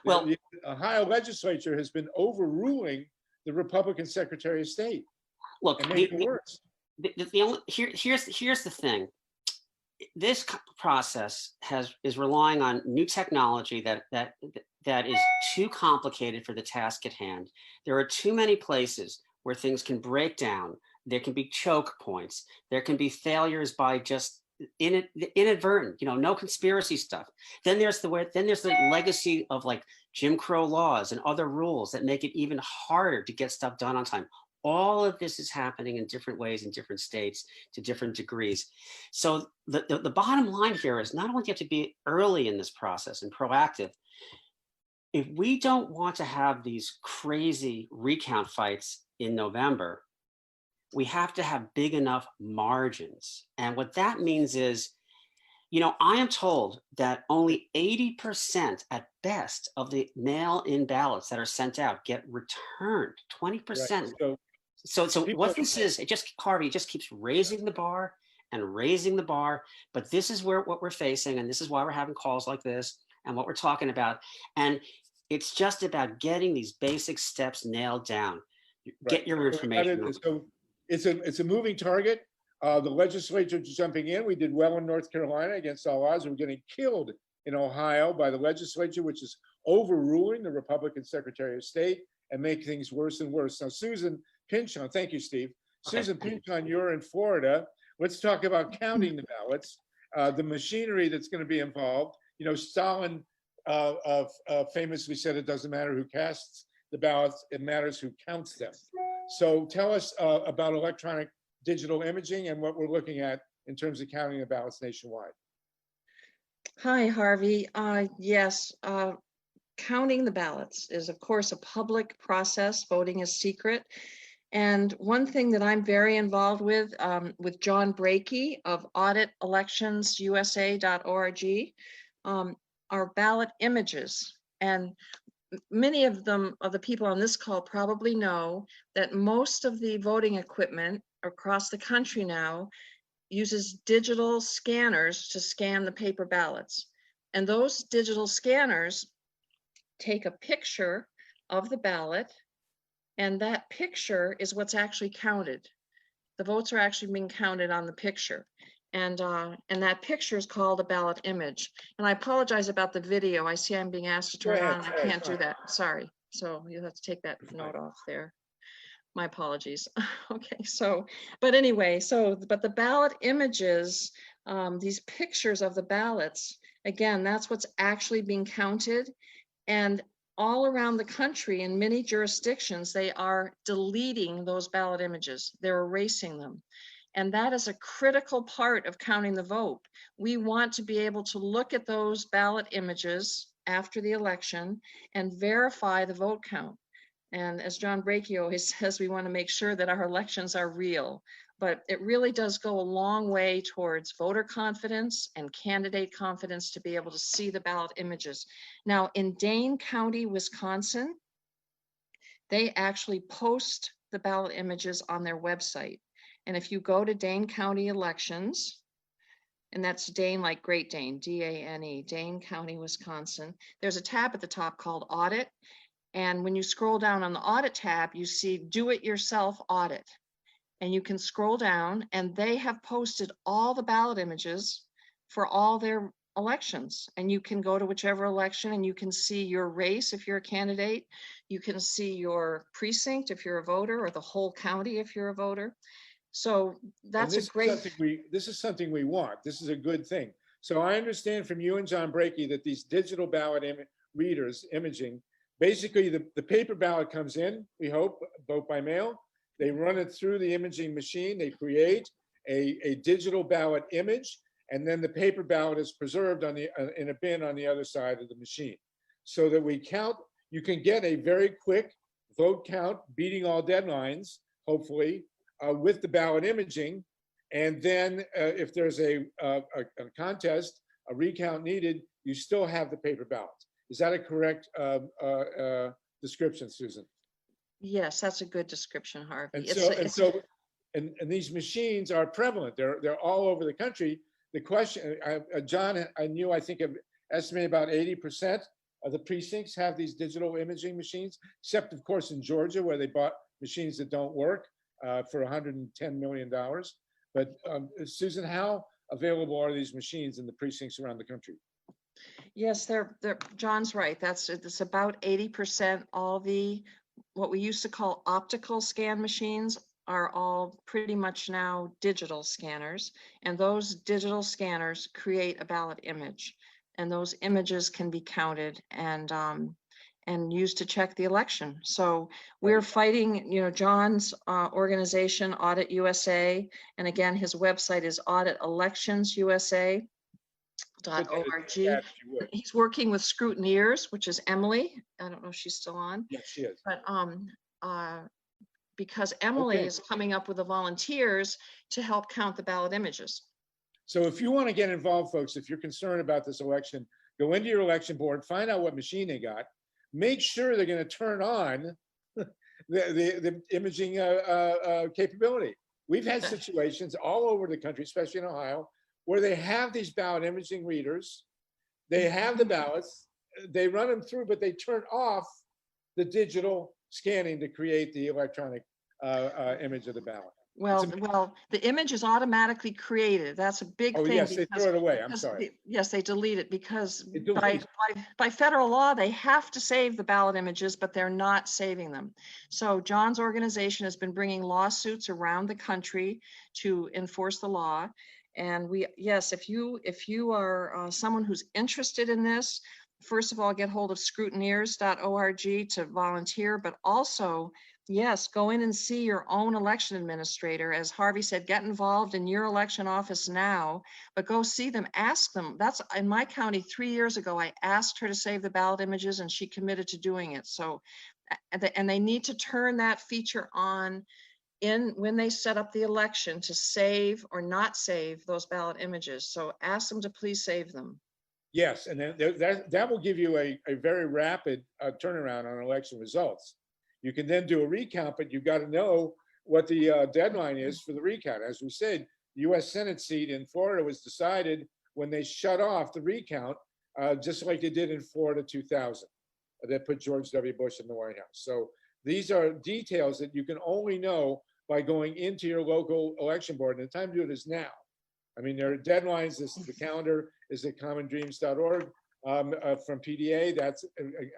Well, the Ohio legislature has been overruling the Republican Secretary of State. Look, and making it worse. Here's the thing. This process is relying on new technology that is too complicated for the task at hand. There are too many places where things can break down. There can be choke points. There can be failures by just inadvertent, no conspiracy stuff. Then there's the legacy of like Jim Crow laws and other rules that make it even harder to get stuff done on time. All of this is happening in different ways in different states to different degrees. So the bottom line here is not only do you have to be early in this process and proactive, if we don't want to have these crazy recount fights in November, we have to have big enough margins. And what that means is, I am told that only 80% at best of the mail-in ballots that are sent out get returned, 20%. Right. So what this is, Harvey just keeps raising the bar and raising the bar, but this is what we're facing, and this is why we're having calls like this and what we're talking about. And it's just about getting these basic steps nailed down. Get your information. So it's a moving target. The legislature jumping in. We did well in North Carolina against all odds. We're getting killed in Ohio by the legislature, which is overruling the Republican Secretary of State and make things worse and worse. Now, Susan Pinchon, thank you, Steve. Okay. Susan Pinchon, you're in Florida. Let's talk about counting the ballots, the machinery that's going to be involved. Stalin famously said, it doesn't matter who casts the ballots, it matters who counts them. So tell us about electronic digital imaging and what we're looking at in terms of counting the ballots nationwide. Hi, Harvey. Yes, counting the ballots is, of course, a public process. Voting is secret. And one thing that I'm very involved with John Brakey of Audit Elections USA.org, are ballot images. And many of the people on this call probably know that most of the voting equipment across the country now uses digital scanners to scan the paper ballots. And those digital scanners take a picture of the ballot, and that picture is what's actually counted. The votes are actually being counted on the picture. And that picture is called a ballot image. And I apologize about the video. I see I'm being asked to turn it on. I can't do that. Sorry. So you'll have to take that note off there. My apologies. Okay, but anyway, but the ballot images, these pictures of the ballots, again, that's what's actually being counted. And all around the country in many jurisdictions, they are deleting those ballot images. They're erasing them. And that is a critical part of counting the vote. We want to be able to look at those ballot images after the election and verify the vote count. And as John Brakey always says, we want to make sure that our elections are real. But it really does go a long way towards voter confidence and candidate confidence to be able to see the ballot images. Now, in Dane County, Wisconsin, they actually post the ballot images on their website. And if you go to Dane County Elections, and that's Dane like Great Dane, D-A-N-E, Dane County, Wisconsin, there's a tab at the top called Audit. And when you scroll down on the Audit tab, you see Do It Yourself Audit. And you can scroll down, and they have posted all the ballot images for all their elections, and you can go to whichever election and you can see your race if you're a candidate. You can see your precinct if you're a voter, or the whole county if you're a voter. So that's a great. This is something we want. This is a good thing. So I understand from you and John Brakey that these digital ballot readers, imaging, basically the paper ballot comes in, we hope, vote by mail. They run it through the imaging machine. They create a digital ballot image, and then the paper ballot is preserved on the in a bin on the other side of the machine, so that we count. You can get a very quick vote count, beating all deadlines, hopefully, with the ballot imaging. And then if there's a contest, a recount needed, you still have the paper ballots. Is that a correct description, Susan? Yes, that's a good description, Harvey. And these machines are prevalent. They're all over the country. The question, John, I think estimated about 80% of the precincts have these digital imaging machines, except of course in Georgia, where they bought machines that don't work for $110 million. But Susan, how available are these machines in the precincts around the country? Yes, they're John's right. It's about 80%. All the what we used to call optical scan machines are all pretty much now digital scanners, and those digital scanners create a ballot image, and those images can be counted and used to check the election. So we're fighting, John's organization, Audit USA, and again, his website is Audit Elections USA. .org. He's working with Scrutineers, which is Emily. I don't know if she's still on. Yes, she is. But because Emily is coming up with the volunteers to help count the ballot images. So if you want to get involved, folks, if you're concerned about this election, go into your election board, find out what machine they got, make sure they're going to turn on the imaging capability. We've had situations all over the country, especially in Ohio, where they have these ballot imaging readers, they have the ballots, they run them through, but they turn off the digital scanning to create the electronic image of the ballot. Well, the image is automatically created. That's a big thing. Yes, they throw it away. I'm sorry. Yes, they delete it because by federal law, they have to save the ballot images, but they're not saving them. So John's organization has been bringing lawsuits around the country to enforce the law. And if you are someone who's interested in this, first of all, get hold of scrutineers.org to volunteer, but also, yes, go in and see your own election administrator. As Harvey said, get involved in your election office now, but go see them, ask them. That's in my county 3 years ago, I asked her to save the ballot images and she committed to doing it. So, and they need to turn that feature on when they set up the election to save or not save those ballot images. So ask them to please save them. Yes, and then that will give you a very rapid turnaround on election results. You can then do a recount, but you've got to know what the deadline is for the recount. As we said, the U.S. Senate seat in Florida was decided when they shut off the recount, just like they did in Florida 2000. That put George W. Bush in the White House. So these are details that you can only know by going into your local election board, and the time to do it is now. I mean, there are deadlines. The calendar is at commondreams.org from PDA. That's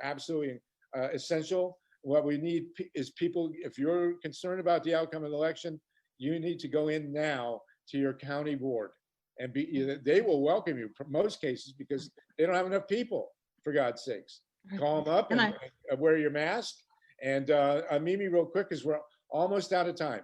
absolutely essential. What we need is people, if you're concerned about the outcome of the election, you need to go in now to your county board, and they will welcome you in most cases because they don't have enough people, for God's sakes. Call them up and wear your mask. And Mimi, real quick, because we're almost out of time.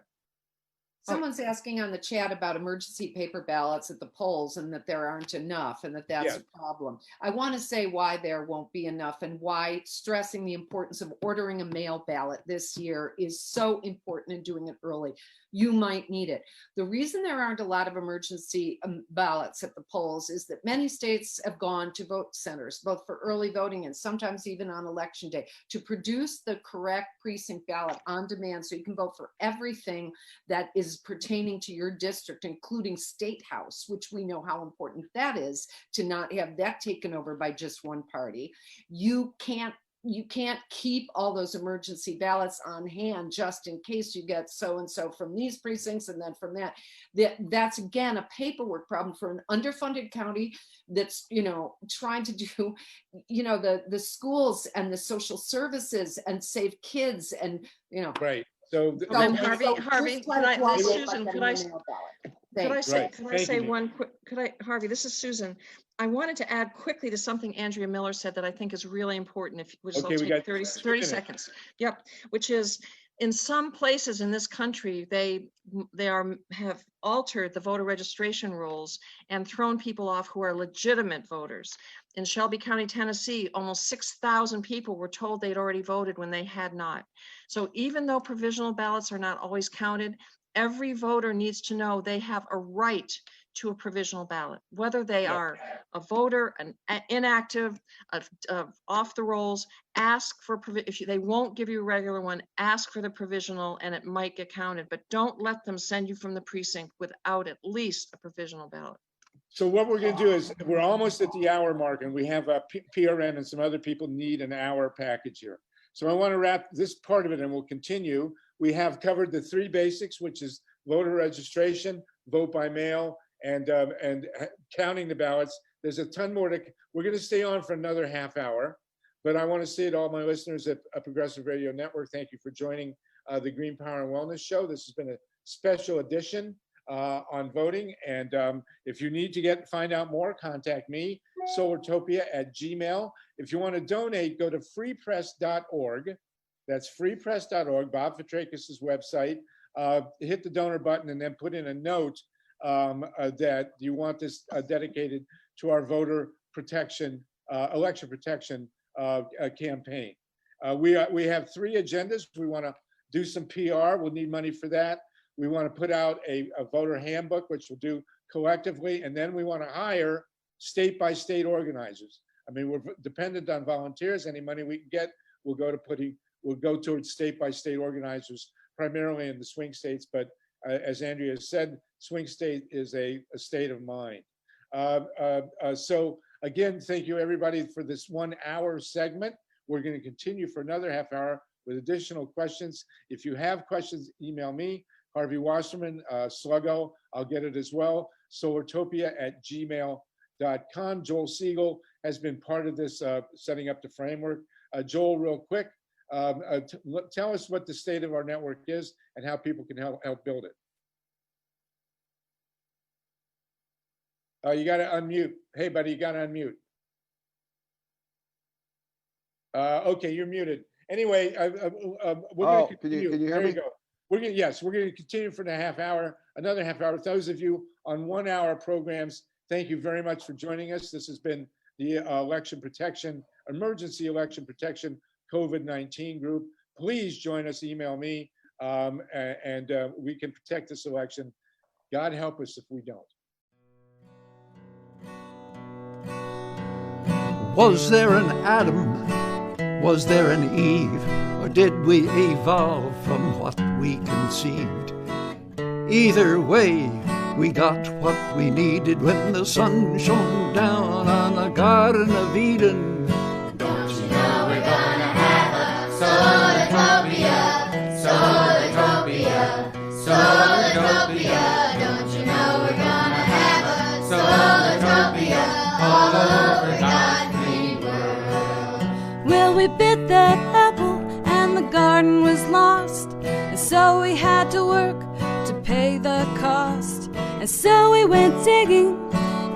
Someone's asking on the chat about emergency paper ballots at the polls and that there aren't enough and that's a problem. I want to say why there won't be enough and why stressing the importance of ordering a mail ballot this year is so important and doing it early. You might need it. The reason there aren't a lot of emergency ballots at the polls is that many states have gone to vote centers, both for early voting and sometimes even on election day, to produce the correct precinct ballot on demand so you can vote for everything that is pertaining to your district, including state house, which we know how important that is to not have that taken over by just one party. You can't you can't keep all those emergency ballots on hand just in case you get so-and-so from these precincts and then from that. That's again a paperwork problem for an underfunded county that's, you know, trying to do, you know, the schools and the social services and save kids and, you know. Right. So, And Harvey, this is Susan, could I say you. one quick, Harvey, this is Susan. I wanted to add quickly to something Andrea Miller said that I think is really important, which will take 30 seconds. Yep, which is in some places in this country, they have altered the voter registration rules and thrown people off who are legitimate voters. In Shelby County, Tennessee, almost 6,000 people were told they'd already voted when they had not. So even though provisional ballots are not always counted, every voter needs to know they have a right to a provisional ballot, whether they are a voter, an inactive, off the rolls. Ask for if they won't give you a regular one, ask for the provisional, and it might get counted. But don't let them send you from the precinct without at least a provisional ballot. So what we're going to do is we're almost at the hour mark, and we have a PRN and some other people need an hour package here. So I want to wrap this part of it, and we'll continue. We have covered the three basics, which is voter registration, vote by mail, and counting the ballots. There's a ton more we're going to stay on for another half hour, but I want to say to all my listeners at Progressive Radio Network, thank you for joining the Green Power and Wellness Show. This has been a special edition on voting. And if you need to find out more, contact me, Solartopia@gmail. If you want to donate, go to freepress.org. That's freepress.org, Bob Fitrakis' website. Hit the donor button and then put in a note that you want this dedicated to our voter protection, election protection campaign. We have three agendas. We want to do some PR. We'll need money for that. We want to put out a voter handbook, which we'll do collectively. And then we want to hire state-by-state organizers. I mean, we're dependent on volunteers. Any money we can get will go towards state-by-state organizers, primarily in the swing states. But as Andrea said, swing state is a state of mind. So again, thank you everybody for this 1 hour segment. We're going to continue for another half hour with additional questions. If you have questions, email me, Harvey Wasserman, Sluggo. I'll get it as well. Solartopia@gmail.com. Joel Siegel has been part of this setting up the framework. Joel, real quick, tell us what the state of our network is and how people can help build it. You got to unmute. Hey, buddy, you got to unmute. Okay, you're muted. Anyway, we're going to continue. Can you hear there me? You go. We're going to continue for another half hour. Those of you on 1 hour programs, thank you very much for joining us. This has been the Emergency Election Protection COVID-19 group. Please join us, email me, and we can protect this election. God help us if we don't. Was there an Adam? Was there an Eve? Or did we evolve from what we conceived? Either way, we got what we needed when the sun shone down on the Garden of Eden. Don't you know we're gonna have a Solartopia, Solartopia, Solartopia. Don't you know we're gonna have a Solartopia all over God's green world. Well, we bit that apple and the garden was lost, and so we had to work to pay the cost. And so we went digging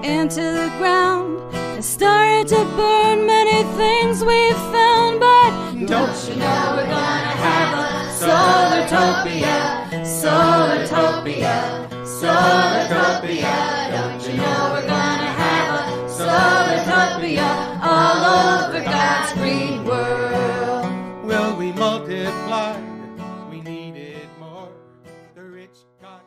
into the ground and started to burn many things we found. But don't you know we're gonna have a Solartopia, Solartopia, Solartopia. Don't you know we're gonna have a Solartopia all over God's green world. Well, we multiplied, we needed more. The rich got